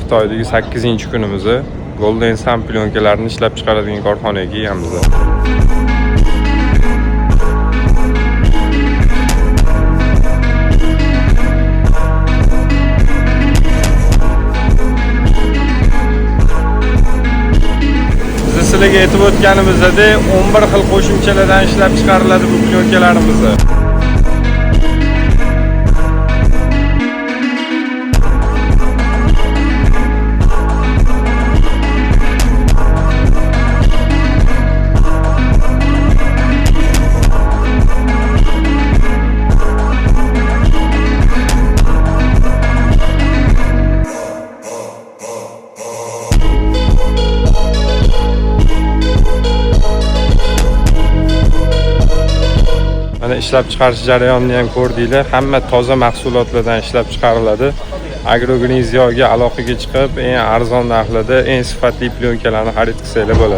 Xitoydagi 8-kunimizni Golden Sun plyonkalarni ishlab chiqaradigan korxonaga kelganmiz. Sizlarga aytib o'tganimizdek 11 xil qo'shimchalardan ishlab chiqariladi bu plyonkalarimiz. Mana ishlab chiqarish jarayonini ham ko'rdinglar. Hamma toza mahsulotlardan ishlab chiqariladi. Agrogniziyoga aloqaga chiqib, eng arzon narxlarda eng sifatli plyonkalarni xarid qilsanglar bo'ladi.